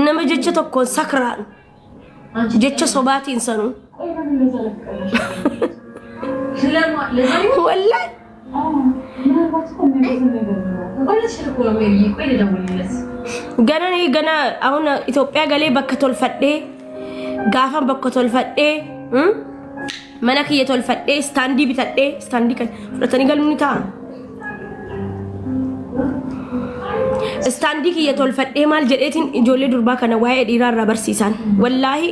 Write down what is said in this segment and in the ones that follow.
nama jecha tokkoon sakraan jecha sobaatiin sanuu wallahi gana ahun Ethiopia galee bakka tolfadhee gaafan bakka tolfadhee mana kiyya tolfadhee standii bitadhee standii kan fudhatanii galuun ni ta'a standii kiyya tolfadhee maal jedheetiin ijoollee durbaa kana waa'ee dhiiraa irraa barsiisan wallahi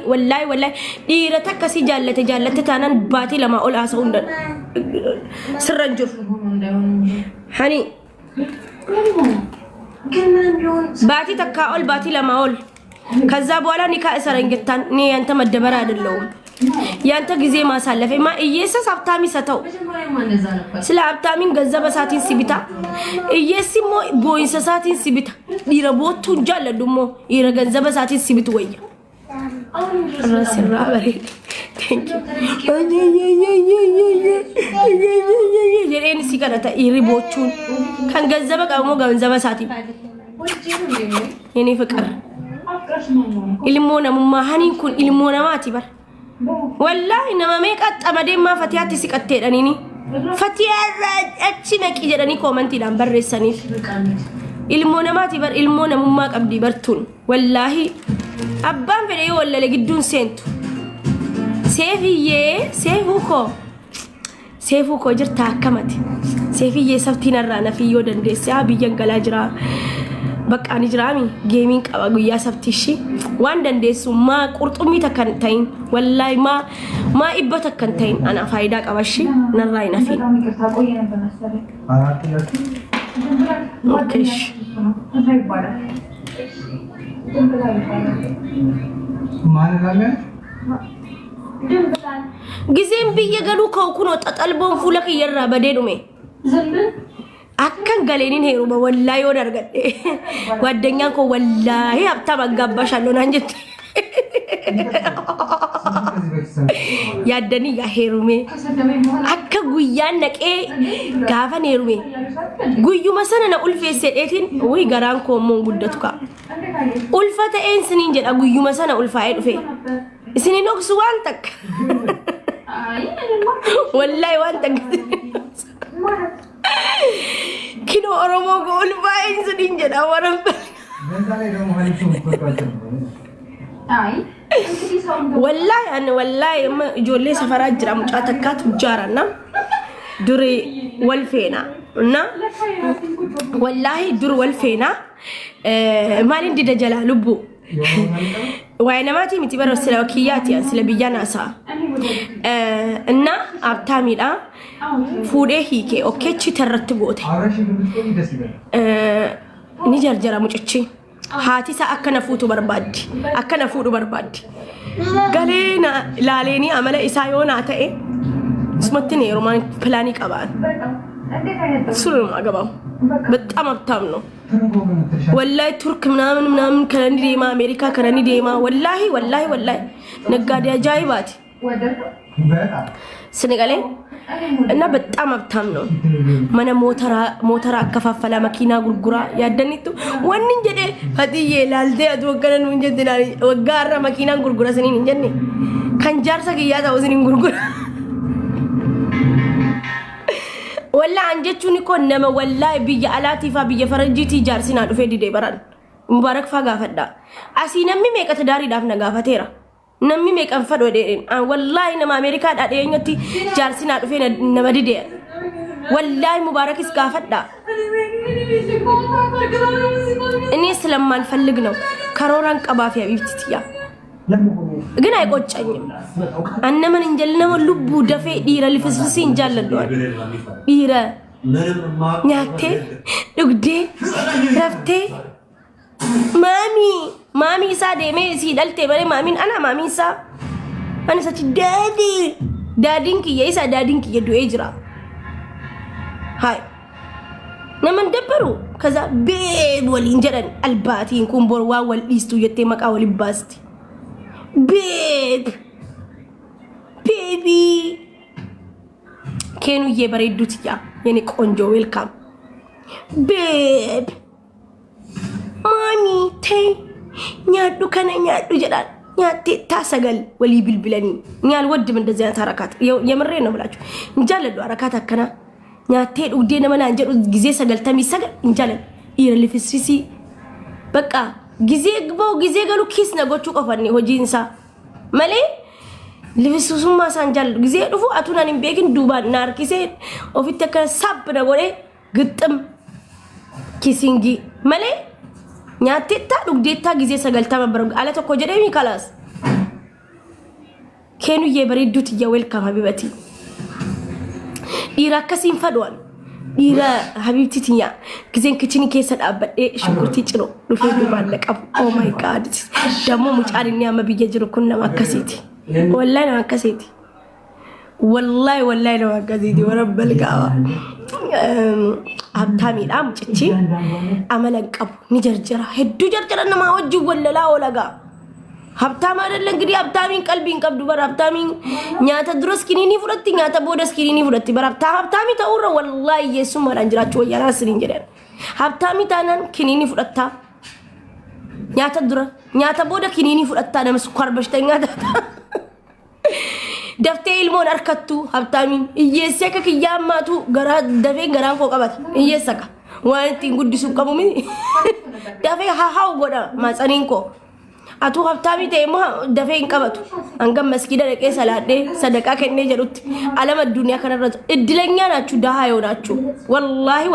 dhiira takkasii jaallate taanaan baatii lama ol haasa'uu hundan sirran jiru hani baatii takkaa ol baatii lama ol ከዛ በኋላ ኒካ እሰረንግታን ኒ ያንተ መደበር አይደለም ያንተ ጊዜ ማሳለፈ ማ ኢየሱስ ሀብታሚ ሰተው ስለ ሀብታሚን ገንዘብ ሰዓትን ሲቢታ ኢየሱስ ሞ ቦይን ሰዓትን ሲቢታ ዲረቦቱ እንጃለ ደሞ ይረ ገንዘብ ሰዓትን ሲቢት ወይ ራስራ በሬ ቴንክ ዩ የኔን ሲከረታ ይሪቦቹን ካን ገንዘብ ቀሞ ገንዘብ ሰዓትን የኔ ፍቅር ilmoona mummaahaniin kun ilmoona maati bar wallahi nama meeqa xamadee ma fatiyaatti siqatteedhaniini fatiyaa achi naqi jedhanii koomentiidhaan barreessaniif ilmoona maati bar ilmoona mummaa qabdi bartuun wallahi abbaan fedhe yoo wallale gidduun seentu seefuu koo jirta akkamati seefiyyee sabtiin irraa nafiyyoo dandeesse biyyan galaa jira bakka ani jiraami geemiin qaba guyyaa sabtishi waan dandeessu ma qurxummii takkan ta'in wallahi ma ibba takkan ta'in ana faayidaa qabashi narraa inafi okay ጊዜም ብዬ ገሉ ከውኩኖ ተጠልቦን ፉለክ ይራ በደዱሜ አከን ገሌኒን ሄሩባ ወላሂ ወደ አርገደ ጓደኛን ኮ ወላሂ ሀብታም አጋባሻለሁ ናንጀት ያደኒ ያ ሄሩሜ አከ ጉያን ነቄ ጋፈን ሄሩሜ ጉዩ መሰነና ኡልፌ ሰዴቲን ወይ ገራን ኮ ሞን ጉደቱካ ኡልፈተ ኤንስኒን ጀዳ ጉዩ መሰነ ኡልፋይ ዱፌ እስኒ ኖክስ ዋንተክ ወላሂ ዋንተክ kino oromo gol bayin sedin jeda waram wallahi jolle safara jira muca takkat jarana duri walfena na wallahi dur walfena malin dida jalalubu waynamati mitibaro sila wakiyati sila biyana sa እና አብታሚዳ ፉዴ ሂኬ ኦኬቺ ተረት ጎቴ ኒጀርጀራ ሙጭቺ ሃቲሳ አከነ ፉቱ በርባዲ ገሌና ላሌኒ አመለ ኢሳዮና ተኤ ስመትኔ ሮማን ፕላኒ ቀባን ሱሩ ማገባው በጣም አብታም ነው ወላሂ ቱርክ ምናምን ከረኒ ዴማ አሜሪካ ከረኒ ዴማ ወላሂ ነጋዴ አጃይባት ስንገሌ እና በጣም አብታም ነው ማነ ሞተራ አከፋፈላ መኪና ጉርጉራ ያደኒቱ ወንን ጀደ ፈጥዬ ላልቴ አትወገነን እንጀድና ወጋራ መኪና ጉርጉራ ስኒን እንጀኒ ከንጃርሳ ግያታ ወስኒን ጉርጉራ ወላ አንጀቹን እኮ ነመ ወላሂ ቢያ አላቲፋ ቢያ ፈረንጂቲ ጃርሲና ዱፌ ዲዴ በራን ሙባረክ ፋ ጋፈዳ አሲነሚ ሜቀት ዳሪ ዳፍና ጋፈቴራ namni meeqan fadho deedin wallahi nama America dhadheenyotti jaarsina dhufe nama dide wallahi mubarakis gaafadha inni ስለማን ፈልግ ነው ከሮራን ቀባፊ አብይትቲያ ግን አይቆጨኝም አነመን እንጀልነው ልቡ ደፈ ዲራ ሊፍስፍሲ እንጃለደዋል ዲራ ኛቴ ዱግዴ ረፍቴ Mami sa deme si dalte bare mamin ana mamin sa ana sa dadin ki yayi sa dadin ki yaddo ejira hay naman dabbaru kaza be walin jadan albatin kun borwa wal istu yette maka wal basti baby kenu ye bare dutiya yene konjo welcome babe Mommy, nyaadhu kana nyaadhu jedhaan nyaatee taasagal walii bilbilanii nyaal waddum እንደዚህ አይነት አረካት የምሬ ነው ብላችሁ እንጃለሉ አረካት አከና nyaatee dhugdee nama naan jedhu ጊዜ ሰገልተሚ ሰገል እንጃለሉ ይርልፍስሲ በቃ ጊዜ ግባው ጊዜ ገሉ ኪስ ነጎቹ ቆፈኒ ሆጂንሳ መሌ ልብሱሱማ ሳንጃል ጊዜ ድፉ አቱናን ቤግን ዱባን ናርኪሴ ኦፊት ተከሳብ ነጎሬ ግጥም ኪሲንጊ መሌ ኛቴታ ዱግዴታ ጊዜ ሰገልታ መብረግ አለ ተኮ ጀደሚ ካላስ ከኑዬ በሪዱት የዌልካም ሀቢበቲ ኢራከሲን ፈዷል ኢራ ሀቢብቲ ትኛ ጊዜን ክቺኒ ከሰዳበደ ሽኩርቲ ጭኖ ዱፌ ዱባን ለቀብ ኦ ማይ ጋድ ደሞ ሙጫሪኛ መብየ ጅርኩና ማከሲቲ ወላሂ ማከሲቲ ወላሂ ነው ማከሲቲ ወረበል ጋዋ ሀብታሚ ዳም ጭቺ አመለንቀቡ ንጀርጀራ ሄዱ ጀርጀራና ማወጅ ወለላ ወለጋ ሀብታም አይደለ እንግዲህ ሀብታሚን ቀልቢን ቀብዱ በሀብታሚን ኛተ ድረስ ኪኒኒ ፍረቲ ኛተ ቦደስ ኪኒኒ ፍረቲ ሀብታሚ ተውረ ወላሂ ኢየሱስ ማራንጅራቸው ወያና ስሪን ጀደን ሀብታሚ ታናን ኪኒኒ ፍረታ ኛተ ድረ ኛተ ቦደ ኪኒኒ ፍረታ ነምስ ኳር በሽተኛ ደፍቴ ኢልሞን አርከቱ ሀብታሚን ኢየሰከ ከያማቱ ገራ ደፌ ገራን ቆቀበት ኢየሰከ ዋንቲ ጉዲሱ ቀሙሚ ደፌ ሃሃው ጎዳ ማጸኒንኮ አቱ ሀብታሚ ተይሞ ደፌ እንቀበቱ አንገም መስጊድ ደቄ ሰላዴ ሰደቃ ከኔ ጀሩት ዓለም ዱንያ ከነረቱ እድለኛ ናችሁ ዳሃ ይሆናችሁ ወላሂ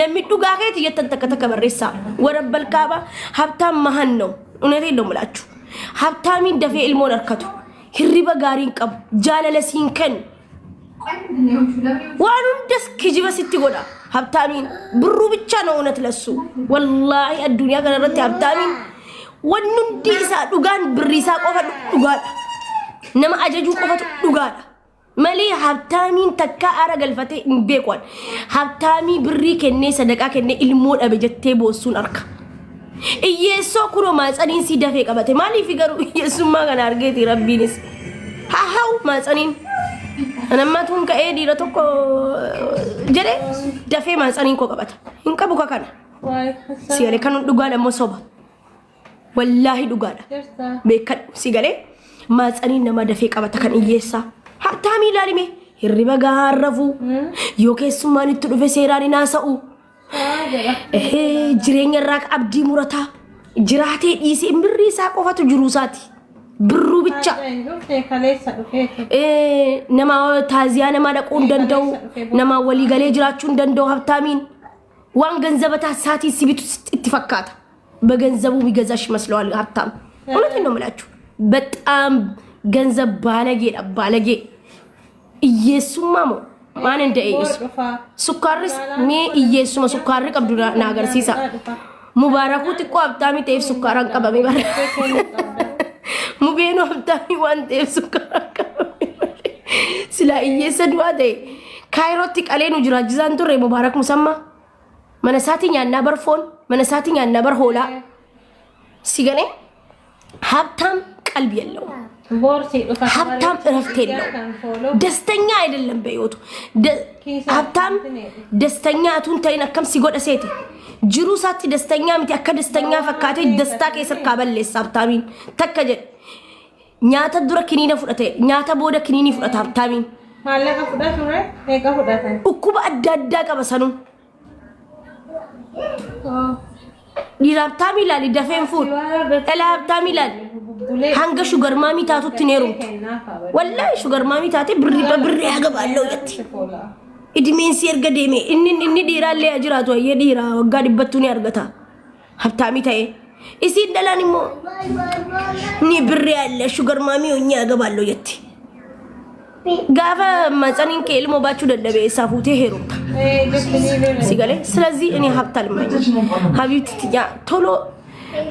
ነሚዱ ጋከት እየተንተከተከ በሬሳ ወረበል ካባ ሀብታም ማሃን ነው እውነቴን ነው የምላችሁ ሀብታሚ ደፌ ኢልሞን አርከቱ ህሪበ ጋሪን ቀብ ጃለለ ሲንከን ዋኑን ደስ ከጅበ ሲትጎዳ ሀብታሚን ብሩ ብቻ ነው እውነት ለሱ ወላሂ አዱንያ ከነረት ሀብታሚን ወኑን ዲሳ ዱጋን ብሪሳ ቆፈ ዱጋዳ ነማ አጀጁ ቆፈ ዱጋዳ መሊ ሀብታሚን ተካ አረገልፈቴ እንቤቋል ሀብታሚ ብሪ ከኔ ሰደቃ ከኔ ኢልሞ ደበጀቴ ቦሱን አርካ ኢየሶ ኩሮ ማጸኒን ሲደፈ ቀበቴ ማሊ ፊገሩ ኢየሱማ ጋር አርጌት ረቢንስ ሃሃው ማጸኒን እነማቱን ከኤዲ ለተኮ ጀሬ ደፈ ማጸኒን ቆቀበታ እንቀቡ ከከና ሲያለ ከኑ ዱጋ ደሞ ሶባ ወላሂ ዱጋዳ በከ ሲገሌ ማጸኒን ነማ ደፈ ቀበታ ከን ኢየሳ ሀብታሚ ላሊሜ ህሪበ ጋረፉ ዮኬሱማን ትዱፈ ሴራኒ ናሰኡ jireenya irraa abdii murata jiraatee dhiisee birri isaa qofatu jiru isaati birru bicha nama taaziyaa nama dhaquu danda'u nama walii galee jiraachuu danda'u ሀብታሚን waan ገንዘበታ ሳቲ ሲቢቱ itti fakkaata በገንዘቡ ቢገዛሽ መስለዋል ሀብታም እውነቴን ነው የምላችሁ በጣም ገንዘብ ባለጌ ኢየሱስማሞ ማን እንደ ኢየሱስ ሱካርስ ሜ ኢየሱስ ሱካር ቀብዱ ናገርሲሳ ሙባረኩ ጥቆ ሀብታሚ ተይፍ ሱካራን ቀበሜ ባረ ሙቤኖ ሀብታሚ ዋን ተይፍ ሱካራን ቀበሜ ስላ ኢየሱስ ዱአቴ ካይሮቲ ቀሌኑ ጅራጅዛን ቱሬ ሙባረክ ሙሰማ መነሳቲኛ እና በርፎን መነሳቲኛ እና በርሆላ ሲገኔ ሀብታም ቀልብ የለው ሀብታም እረፍት የለው ደስተኛ አይደለም በህይወቱ ሀብታም ደስተኛ አቱን ተይነከም ሲጎደ ሴት ጅሩ ሳቲ ደስተኛ ምት ያከ ደስተኛ ፈካቴ ደስታ ከስር ካበለስ ሀብታሚን ተከጀ ኛተ ዱረ ክኒነ ፍረተ ኛተ ቦደ ክኒኒ ፍረተ ሀብታሚን ማለከ ፍዳት ነው ሄጋ ፍዳት እኩባ አዳዳ ቀበሰኑ ዲራብታሚ ላሊ ደፈን ፉል እላብታሚ ላሊ ሃንገ ሹገር ማሚ ታቱት ኔሩት ወላሂ ሹገር ማሚ ታቴ ብሪ ያገባለው የት ኢድሜን ሲርገደሜ እኒ ዲራለ ያጅራቱ የዲራ ወጋ ዲበቱን ያርገታ ሀብታሚ ታዬ እሲ ደላኒሞ ኒ ብሪ ያለ ሹገር ማሚ ሆኛ ያገባለው የት ጋፋ ማጸኒን ከልሞ ባቹ ደደበ ሳፉቴ ሄሩታ ሲገለ ስለዚህ እኔ ሀብታል ማኝ ሀቢብቲ ቶሎ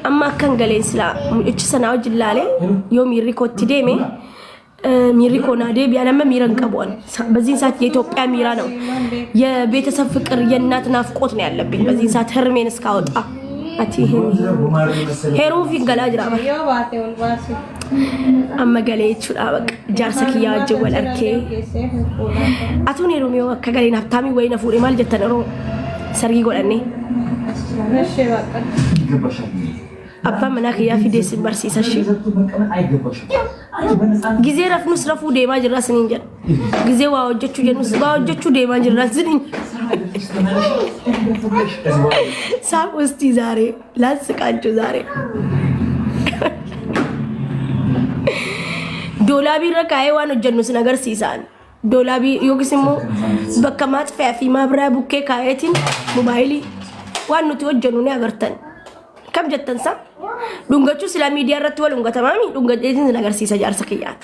أما كان قالين سلا إتشسنا وجلالي يوم يريكو تديمي ميريكو نادي بيانا ما ميران كابوان بزين سات يتوقع ميرانو يا بيت سفكر ينات نافقوتني على بين بزين سات هرمين سكاوت أتيهن هيرو في قلاج رابع أما قالين شو أبغى جارسك يا جوال أركي أتوني روميو كقالين هبتامي وين فوري مال جتنا رو سرقي قولني أبا مناك يا في ديس برسيس الشيء جزء رفنو سرفو ديما جراس نينجر جزء واوجتشو جنوس واوجتشو ديما جراس نينجر ساب وستي زاري لا سكانچو زاري دولابي ركاي وانو جنوس نغر سيسان دولابي يوكسمو بكمات في ما برا بوكي كايتين موبايلي وانو توجنوني اغرتن كم جتن سا دونغاچو سلا ميديا رتو لونغا تمامي دونغا ديتين نغر سيسا جار سكيات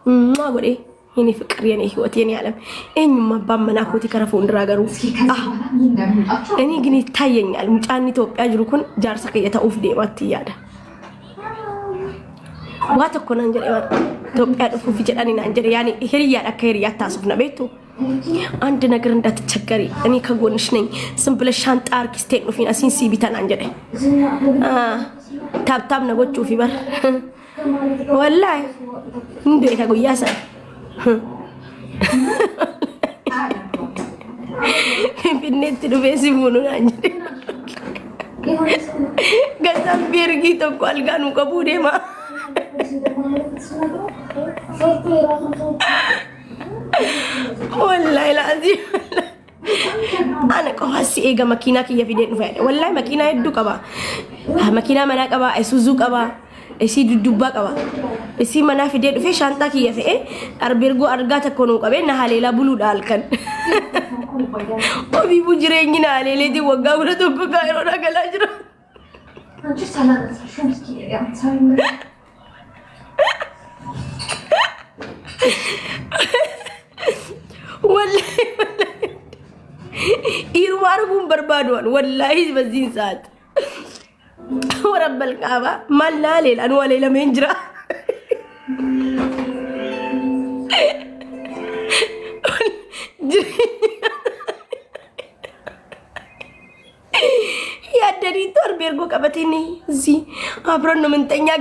ما غوري يني فكر يني هوت يني عالم اني ما بامنا كوتي كرفون دراغرو اني غني تايينال مጫኒ ኢትዮጵያ ጅሩኩን ጃር ሰከየታ ኡፍ ዴማት ያዳ ዋት እኮ ነው እንጀ ኢትዮጵያ ዱፉ ፊጀዳኒ ናንጀ ያኒ ሄሪያ አከሪያ ታስፍና ቤቱ አንድ ነገር እንዳትቸገሪ እኔ ከጎንሽ ነኝ ዝም ብለሽ ሻንጣ አርኪስቴክ ነው ፊና ሲንሲ ቢታን አንጀ ታብታብ ነጎቹ ፊበር ወላሂ እንዴ ከጎያሳ Pinnetti dovessi mununanjir. Gata birgi to kalganu kabude ma. Wallahi lazim. Ana ko hasi ega makina ki ya video fayda. Wallahi makina yeddu kaba. Makina mana kaba Isuzu kaba. Isi dudubba kaba. Isi mana video fe shanta ki ya fe arbirgo argata kono kabe na halela bulu dalkan. Obi bujireengi na leeledi waggaa gura tokko kaayiroo dhagalaa jira. Anchi salada shumski ya sayın. Wallahi irwaargun barbaaduwan wallahi bazin saat. Warabbal kaaba mal la leelan wa leela meen jira. Ya dari itu arbirgo kabatini zi abron no mentenya